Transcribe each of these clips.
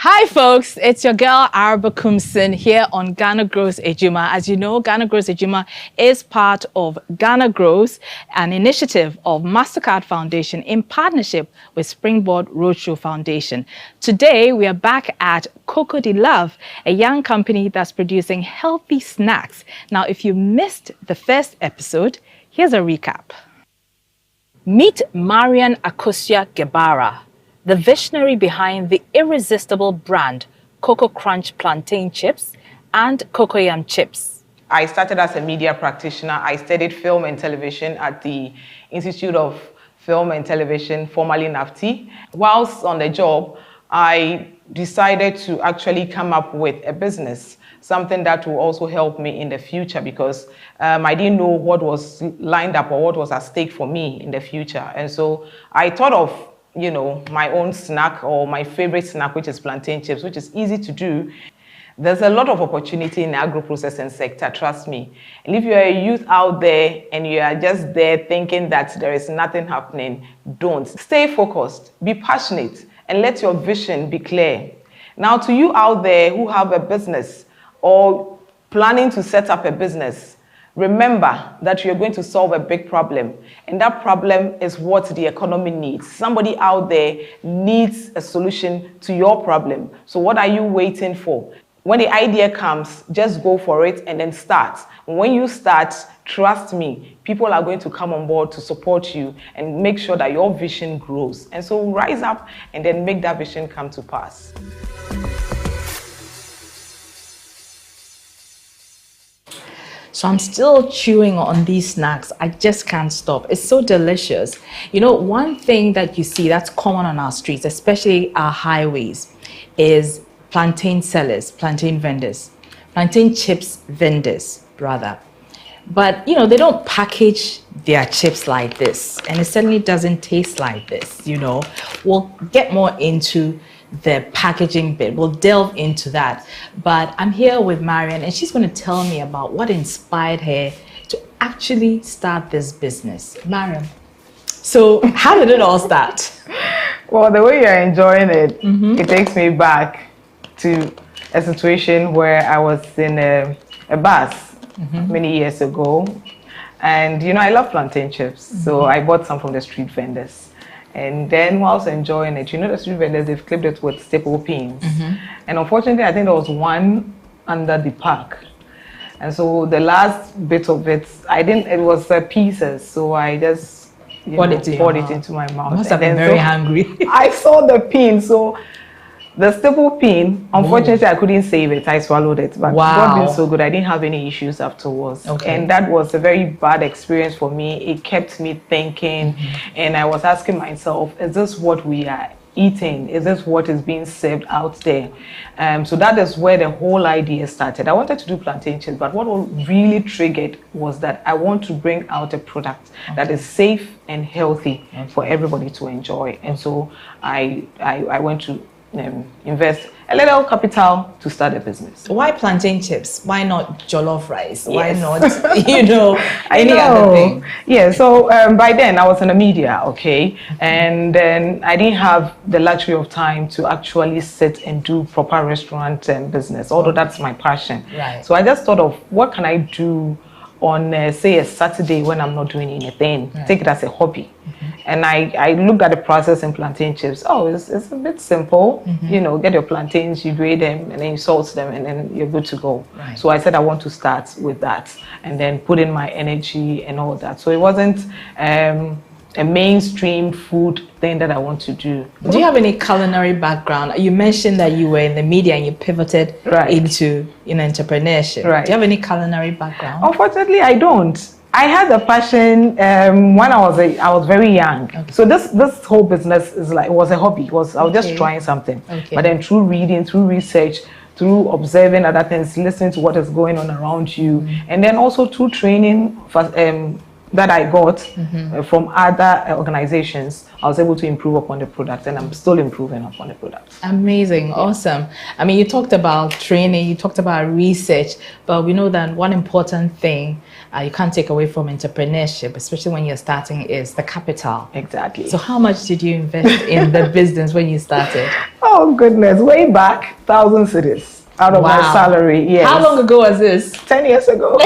Hi folks, it's your girl Araba Kumsin here on Ghana Grows Edwuma. As you know, Ghana Grows Edwuma is part of Ghana Grows, an initiative of MasterCard Foundation in partnership with Springboard Roadshow Foundation. Today, we are back at COCO de Love, a young company that's producing healthy snacks. Now, if you missed the first episode, here's a recap. Meet Marian Akosia Gebara, the visionary behind the irresistible brand Cocoa Crunch Plantain Chips and Cocoyam Chips. I started as a media practitioner. I studied film and television at the Institute of Film and Television, formerly NAFTI. Whilst on the job, I decided to actually come up with a business, something that will also help me in the future because I didn't know what was lined up or what was at stake for me in the future. And so I thought of my own snack or my favorite snack, which is plantain chips, which is easy to do. There's a lot of opportunity in the agro-processing sector, trust me. And if you're a youth out there and you are just there thinking that there is nothing happening, don't. Stay focused, be passionate, and let your vision be clear. Now, to you out there who have a business or planning to set up a business, remember that you're going to solve a big problem, and that problem is what the economy needs. Somebody out there needs a solution to your problem. So what are you waiting for? When the idea comes, just go for it and then start. When you start, trust me, people are going to come on board to support you and make sure that your vision grows. And so rise up and then make that vision come to pass. So I'm still chewing on these snacks. I just can't stop. It's so delicious. You know, one thing that you see that's common on our streets, especially our highways, is plantain sellers, plantain vendors, plantain chips vendors, rather. But, they don't package their chips like this. And it certainly doesn't taste like this, We'll get more into the packaging bit. We'll delve into that. But I'm here with Marian, and she's going to tell me about what inspired her to actually start this business. Marian, so how did it all start? Well, the way you're enjoying it, it takes me back to a situation where I was in a bus many years ago. And, I love plantain chips. So I bought some from the street vendors. And then whilst enjoying it, the street vendors, they've clipped it with staple pins. And unfortunately, I think there was one under the pack. And so the last bit of it, it was pieces. So I just poured it into my mouth. You must have been very hungry. I saw the pin. So the staple pin, unfortunately, I couldn't save it. I swallowed it. But God being so good, I didn't have any issues afterwards. And that was a very bad experience for me. It kept me thinking. And I was asking myself, is this what we are eating? Is this what is being served out there? So that is where the whole idea started. I wanted to do plantain chips, but what really triggered was that I want to bring out a product that is safe and healthy for everybody to enjoy. And so I went to invest a little capital to start a business. Why plantain chips? Why not jollof rice? Yes. Why not, any other thing? Yeah, so by then I was in the media, and then I didn't have the luxury of time to actually sit and do proper restaurant business, although that's my passion. Right. So I just thought of what can I do on, say, a Saturday when I'm not doing anything, take it as a hobby. And I looked at the process in plantain chips. It's a bit simple. Get your plantains, you grate them, and then you salt them, and then you're good to go. Right. So I said I want to start with that, and then put in my energy and all that. So it wasn't a mainstream food thing that I want to do. Do you have any culinary background? You mentioned that you were in the media and you pivoted into entrepreneurship. Right. Do you have any culinary background? Unfortunately, I don't. I had a passion when I was very young. So this whole business was a hobby. I was just trying something. But then through reading, through research, through observing other things, listening to what is going on around you, and then also through training that I got from other organizations, I was able to improve upon the product, and I'm still improving upon the product. Amazing, awesome. I mean, you talked about training, you talked about research, but we know that one important thing you can't take away from entrepreneurship, especially when you're starting, is the capital. Exactly. So how much did you invest in the business when you started? Oh goodness, way back, 1,000 cedis out of my salary. Yes. How long ago was this? 10 years ago.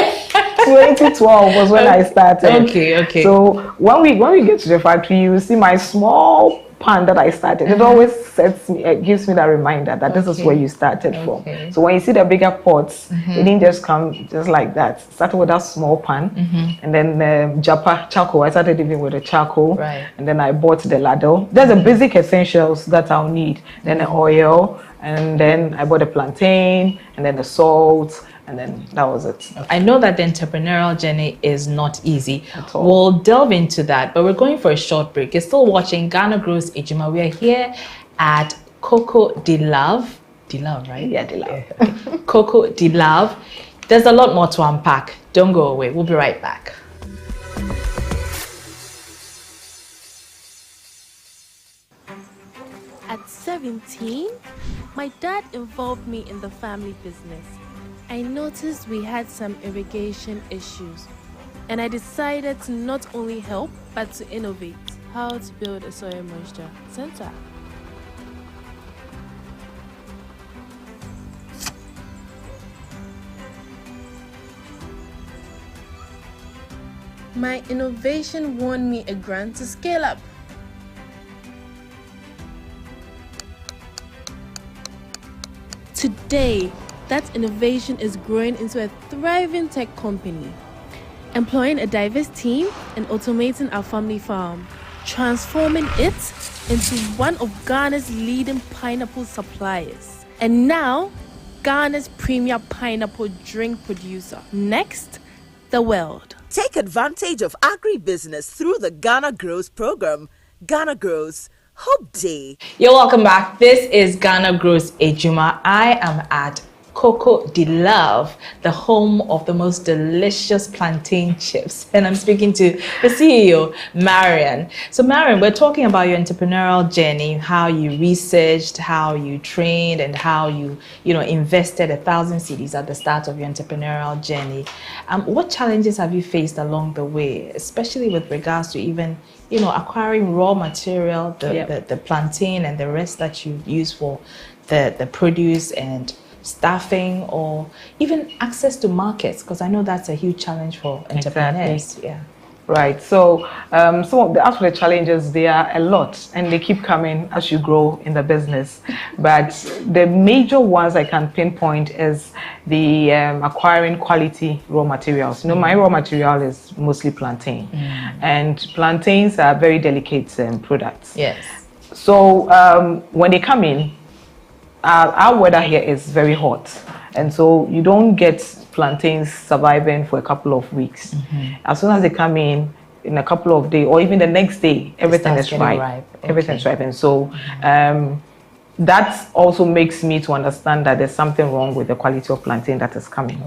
2012 was when I started. Okay. So when we get to the factory, you see my small pan that I started. It always gives me that reminder that this is where you started from. So when you see the bigger pots, it didn't just come just like that. It started with that small pan, and then charcoal. I started even with the charcoal, and then I bought the ladle. There's the basic essentials that I'll need. Then the oil, and then I bought the plantain, and then the salt. And then that was it. I know that the entrepreneurial journey is not easy. We'll delve into that, but we're going for a short break. You're still watching Ghana Grows Edwuma. We are here at COCO de Love. De Love, right? Yeah, de Love. Yeah. COCO de Love. There's a lot more to unpack. Don't go away. We'll be right back. At 17, my dad involved me in the family business. I noticed we had some irrigation issues, and I decided to not only help, but to innovate how to build a soil moisture center. My innovation won me a grant to scale up. Today, that innovation is growing into a thriving tech company, employing a diverse team and automating our family farm, transforming it into one of Ghana's leading pineapple suppliers, and now Ghana's premier pineapple drink producer. Next, the world. Take advantage of agribusiness through the Ghana Grows program. Ghana Grows. Hope Day. You're welcome back. This is Ghana Grows Edwuma. I am at COCO de Love, the home of the most delicious plantain chips. And I'm speaking to the CEO, Marian. So Marian, we're talking about your entrepreneurial journey, how you researched, how you trained, and how you invested 1,000 cedis at the start of your entrepreneurial journey. What challenges have you faced along the way, especially with regards to even acquiring raw material, the plantain and the rest that you use for the produce, and staffing, or even access to markets, because I know that's a huge challenge for entrepreneurs. Exactly. Yeah. Right. So as for the challenges, there are a lot, and they keep coming as you grow in the business. But the major ones I can pinpoint is the acquiring quality raw materials. My raw material is mostly plantain, and plantains are very delicate products. Yes. So when they come in, our weather here is very hot, and so you don't get plantains surviving for a couple of weeks. As soon as they come in a couple of days, or even the next day, everything is ripe. Everything's ripe, and so that also makes me to understand that there's something wrong with the quality of plantain that is coming.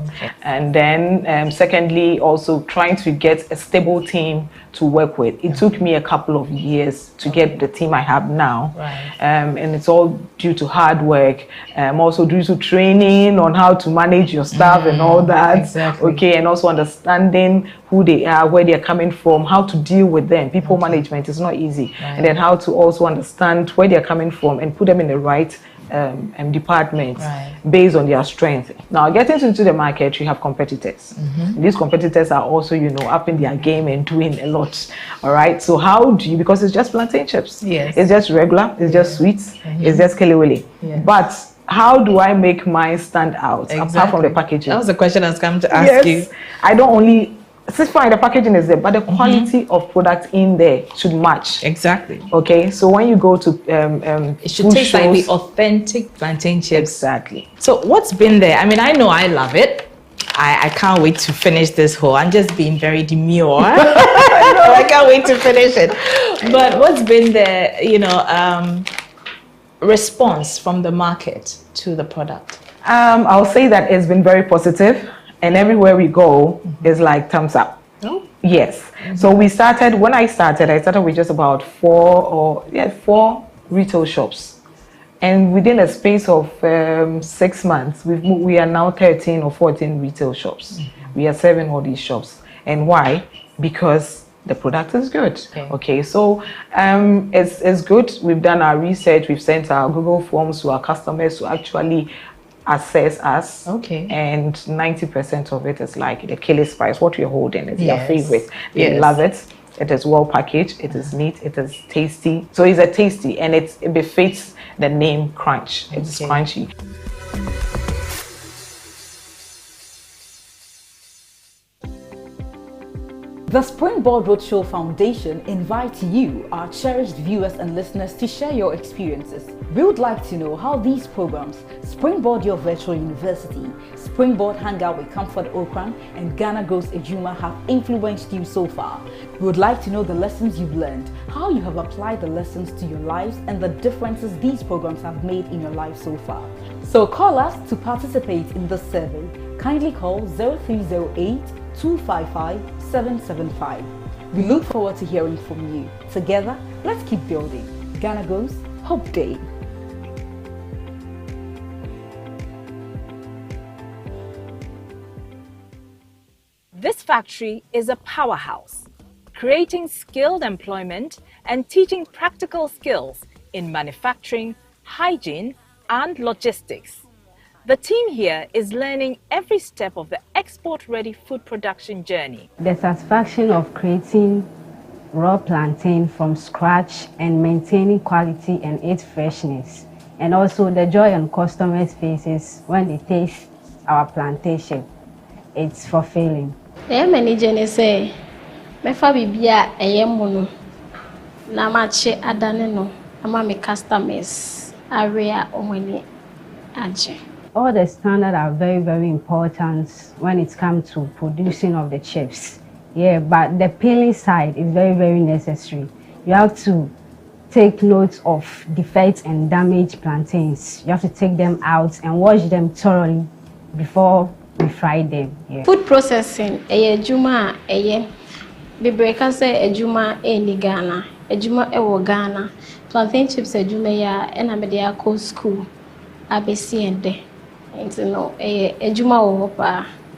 And then secondly, also trying to get a stable team to work with. It took me a couple of years to get the team I have now. And it's all due to hard work, also due to training on how to manage your staff and all that. And also understanding who they are, where they're coming from, how to deal with them. People management is not easy. And then how to also understand where they're coming from and put them in the right departments based on their strength. Now, getting into the market, you have competitors. These competitors are also, up in their game and doing a lot. All right. So how do you, because it's just plantain chips. It's just regular, it's just sweets, it's just kelewele. But how do I make mine stand out apart from the packaging? That was the question I was coming to ask you. I don't only fine, the packaging is there, but the quality of product in there should match. Exactly. Okay, so when you go to it should taste like the authentic plantain chips. Exactly. So what's been there? I mean, I know I love it. I can't wait to finish this whole. I'm just being very demure. I can't wait to finish it. But what's been the response from the market to the product? I'll say that it's been very positive. And everywhere we go is like thumbs up. Yes. So when I started with just about four retail shops. And within a space of 6 months, we are now 13 or 14 retail shops. We are serving all these shops. And why? Because the product is good. Okay, so it's good. We've done our research. We've sent our Google forms to our customers to actually assess us. Okay. And 90% of it is like the killer spice. What you're holding is their favorite. They Yes. love it. It is well packaged. It is neat. It is tasty. So it's a tasty, and it befits the name Crunch. It's crunchy. The Springboard Roadshow Foundation invites you, our cherished viewers and listeners, to share your experiences. We would like to know how these programs, Springboard Your Virtual University, Springboard Hangout with Comfort Okran, and Ghana Grows Edwuma have influenced you so far. We would like to know the lessons you've learned, how you have applied the lessons to your lives, and the differences these programs have made in your life so far. So call us to participate in this survey. Kindly call 0308 255-775. We look forward to hearing from you. Together, let's keep building. Ghana Goes Hope Day. This factory is a powerhouse, creating skilled employment and teaching practical skills in manufacturing, hygiene, and logistics. The team here is learning every step of the export-ready food production journey. The satisfaction of creating raw plantain from scratch and maintaining quality and its freshness, and also the joy on customers' faces when they taste our plantation. It's fulfilling. The manager say, "Me fa bibia eyemu na mache adane no, ama me customers area omani aje." All the standards are very, very important when it comes to producing of the chips. Yeah, but the peeling side is very, very necessary. You have to take note of defects and damaged plantains. You have to take them out and wash them thoroughly before we fry them. Yeah. Food processing, Edwuma, Bibreka say Edwuma in Ghana, Edwuma ewo Ghana, plantain chips Edwuma ya, and Amediako school, ABC and de.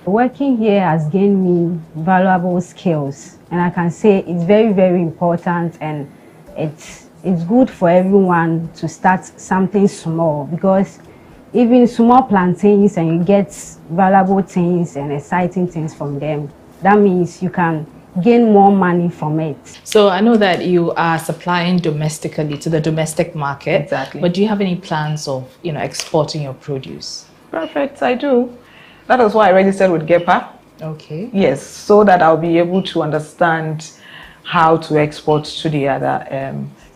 Working here has gained me valuable skills, and I can say it's very, very important, and it's good for everyone to start something small, because even small plantains and you get valuable things and exciting things from them, that means you can gain more money from it. So I know that you are supplying domestically to the domestic market. Exactly. But do you have any plans of, exporting your produce? Perfect, I do. That is why I registered with GEPA. Okay. Yes, so that I'll be able to understand how to export to the other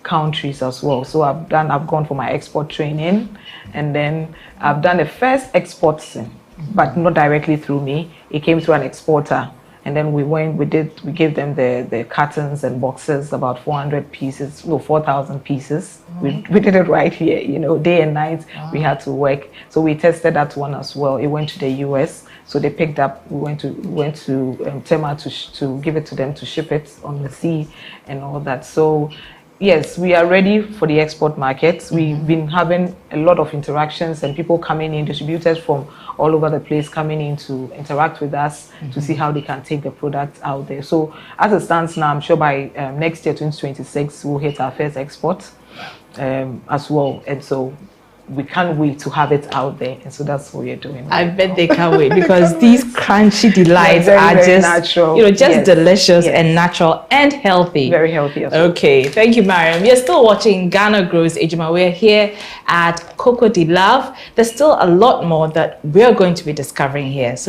countries as well. So I've gone for my export training, and then I've done the first export, but not directly through me. It came through an exporter. And then we gave them the cartons and boxes, about 400 pieces, 4,000 pieces. We did it right here, day and night. We had to work. So we tested that one as well. It went to the US. So they picked up, we went to Tema to give it to them to ship it on the sea and all that. So yes, we are ready for the export markets. We've been having a lot of interactions and people coming in, distributors from all over the place coming in to interact with us to see how they can take the product out there. So as it stands now, I'm sure by next year, 2026, we'll hit our first export as well. And so we can't wait to have it out there, and so that's what we're doing. I bet they can't wait, because these crunchy delights very, are very just natural. Just delicious and natural and healthy. Very healthy as well. Okay, thank you, Mariam. You're still watching Ghana Grows Edwuma. We're here at COCO de Love. There's still a lot more that we're going to be discovering here. So